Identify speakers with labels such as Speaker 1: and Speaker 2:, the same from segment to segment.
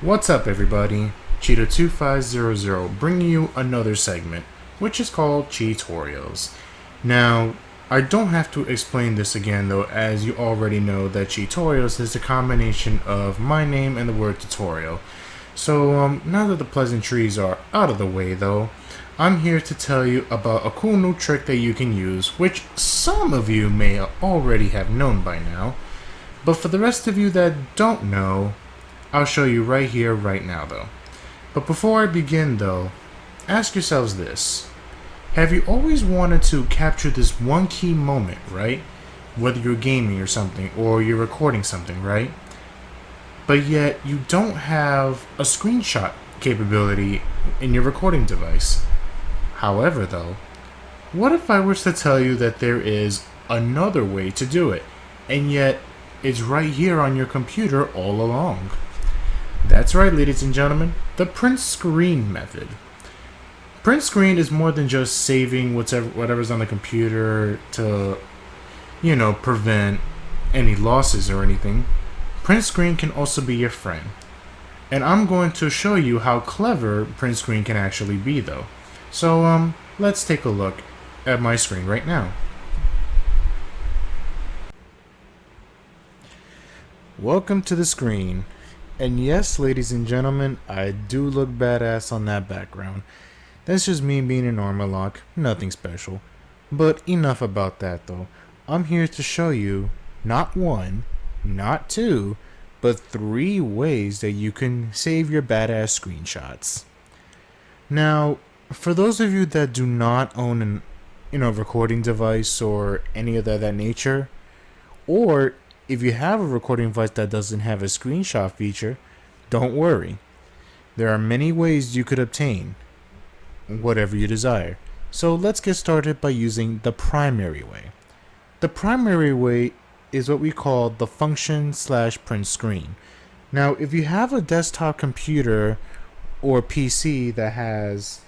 Speaker 1: What's up, everybody? Cheeto2500 bringing you another segment, which is called Chitorials. Now, I don't have to explain this again though, as you already know that Chitorials is a combination of my name and the word tutorial. So, now that the pleasantries are out of the way though, I'm here to tell you about a cool new trick that you can use, which some of you may already have known by now. But for the rest of you that don't know, I'll show you right here, right now though. But before I begin though, ask yourselves this. Have you always wanted to capture this one key moment, right? Whether you're gaming or something, or you're recording something, right? But yet you don't have a screenshot capability in your recording device. However though, what if I was to tell you that there is another way to do it, and yet it's right here on your computer all along? That's right, ladies and gentlemen, the print screen method. Print screen is more than just saving whatever's on the computer to, prevent any losses or anything. Print screen can also be your friend. And I'm going to show you how clever print screen can actually be though. So, let's take a look at my screen right now. Welcome to the screen. And yes, ladies and gentlemen, I do look badass on that background. That's just me being in armor lock, nothing special. But enough about that though. I'm here to show you not one, not two, but 3 ways that you can save your badass screenshots. Now, for those of you that do not own an recording device or any of that nature, or if you have a recording device that doesn't have a screenshot feature, don't worry. There are many ways you could obtain whatever you desire. So let's get started by using the primary way. The primary way is what we call the function/print screen. Now, if you have a desktop computer or PC that has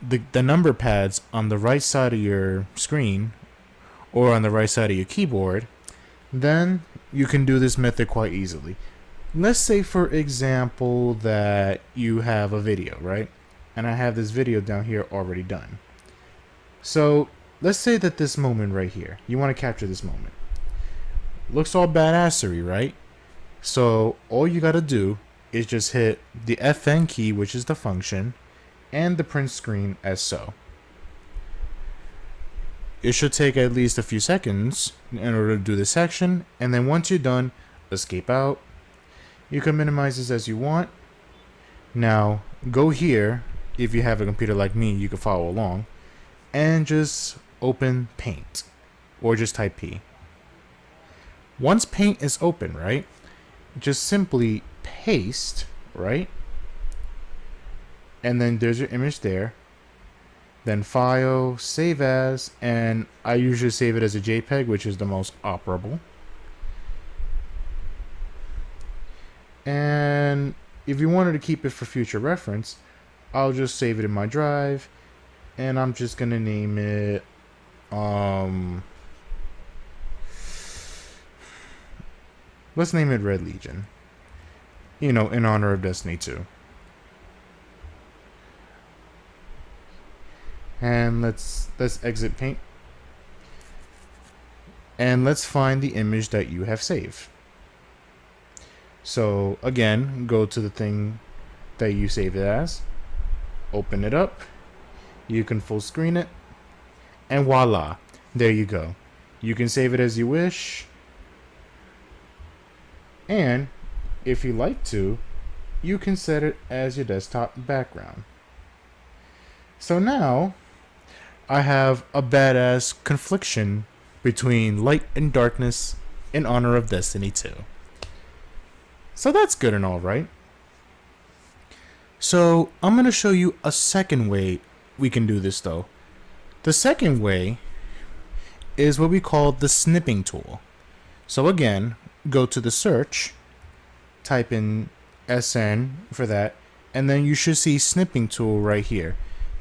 Speaker 1: the number pads on the right side of your screen or on the right side of your keyboard, then you can do this method quite easily. Let's say, for example, that you have a video, right? And I have this video down here already done. So let's say that this moment right here, you want to capture this moment. Looks all badassery, right? So all you gotta do is just hit the FN key, which is the function, and the print screen as so. It should take at least a few seconds in order to do this section, and then once you're done, escape out. You can minimize this as you want. Now, go here, if you have a computer like me, you can follow along, and just open Paint, or just type P. Once Paint is open, right, just simply paste, right, and then there's your image there. Then File, Save As, and I usually save it as a JPEG, which is the most operable. And if you wanted to keep it for future reference, I'll just save it in my drive, and I'm just gonna name it let's name it Red Legion, in honor of Destiny 2. And let's exit Paint, and let's find the image that you have saved. So again, go to the thing that you saved it as, open it up, you can full screen it, and voila, there you go. You can save it as you wish, and if you like to, you can set it as your desktop background. So now I have a badass confliction between light and darkness in honor of Destiny 2. So that's good and all, right? So I'm going to show you a second way we can do this though. The second way is what we call the snipping tool. So again, go to the search, type in SN for that, and then you should see snipping tool right here.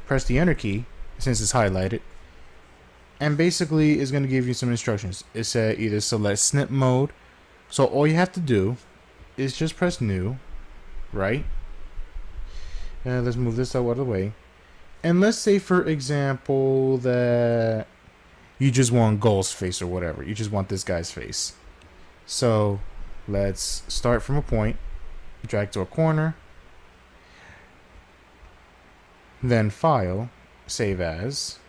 Speaker 1: Press the enter key since it's highlighted, and basically it's going to give you some instructions. It said either select snip mode, so all you have to do is just press new, right? Let's move this out of the way. And let's say, for example, that you just want Gull's face or whatever. You just want this guy's face. So let's start from a point, drag to a corner, then File, Save As.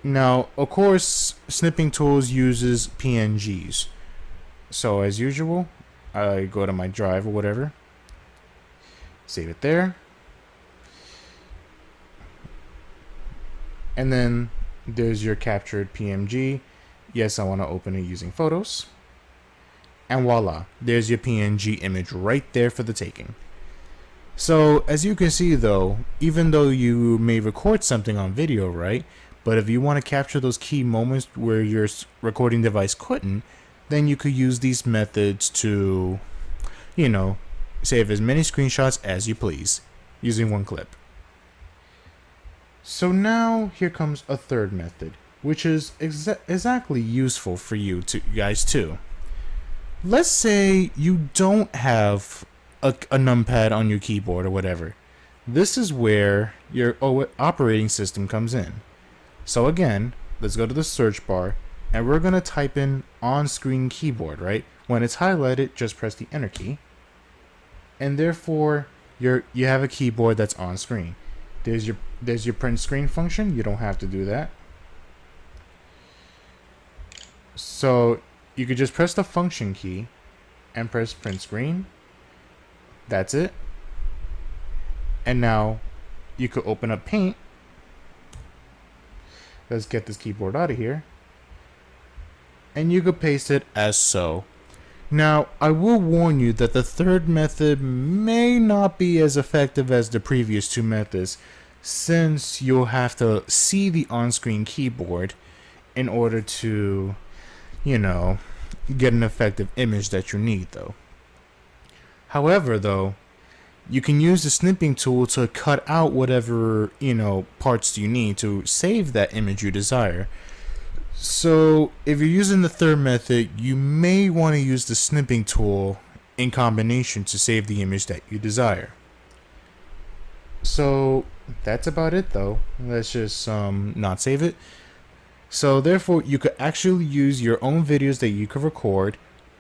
Speaker 1: Now, of course, snipping tools uses PNGs. So as usual, I go to my drive or whatever, save it there, and then there's your captured PNG. Yes, I want to open it using photos, and voila, there's your PNG image right there for the taking. So as you can see though, even though you may record something on video, right, but if you want to capture those key moments where your recording device couldn't, then you could use these methods to, save as many screenshots as you please using one clip. So now here comes a third method, which is exactly useful for you guys too. Let's say you don't have a numpad on your keyboard or whatever. This is where your operating system comes in. So again, let's go to the search bar, and we're going to type in on-screen keyboard, right? When it's highlighted, just press the enter key. And therefore, you have a keyboard that's on screen. There's your print screen function. You don't have to do that. So you could just press the function key and press print screen. That's it. And now you could open up Paint. Let's get this keyboard out of here. And you could paste it as so. Now, I will warn you that the third method may not be as effective as the previous two methods, since you'll have to see the on-screen keyboard in order to, get an effective image that you need though. However though, you can use the snipping tool to cut out whatever, parts you need to save that image you desire. So if you're using the third method, you may want to use the snipping tool in combination to save the image that you desire. So that's about it though. Let's just not save it. So therefore, you could actually use your own videos that you could record,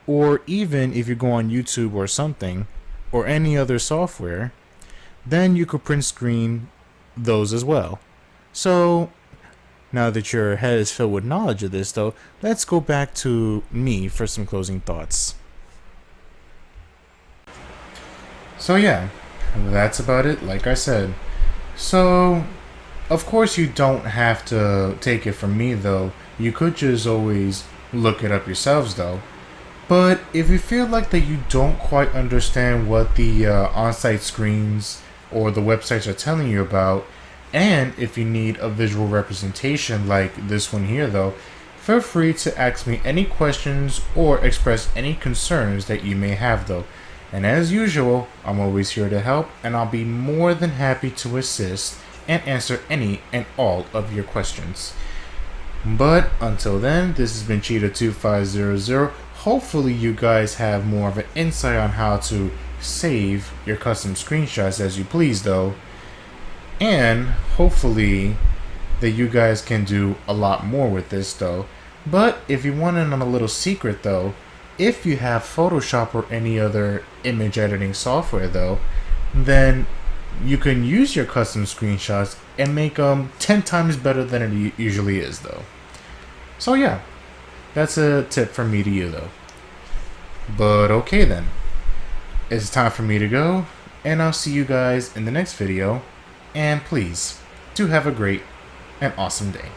Speaker 1: or even if you go on YouTube or something, or any other software, then you could print screen those as well. So now that your head is filled with knowledge of this though, let's go back to me for some closing thoughts. So yeah, that's about it, like I said. So of course you don't have to take it from me though. You could just always look it up yourselves though. But if you feel like that you don't quite understand what the on-site screens or the websites are telling you about, and if you need a visual representation like this one here though, feel free to ask me any questions or express any concerns that you may have though. And as usual, I'm always here to help, and I'll be more than happy to assist and answer any and all of your questions. But until then, this has been Cheetah2500. Hopefully you guys have more of an insight on how to save your custom screenshots as you please though. And hopefully that you guys can do a lot more with this though. But if you want in on a little secret though, if you have Photoshop or any other image editing software though, then you can use your custom screenshots and make them 10 times better than it usually is though. So yeah, that's a tip from me to you though. But okay then, it's time for me to go, and I'll see you guys in the next video, and please do have a great and awesome day.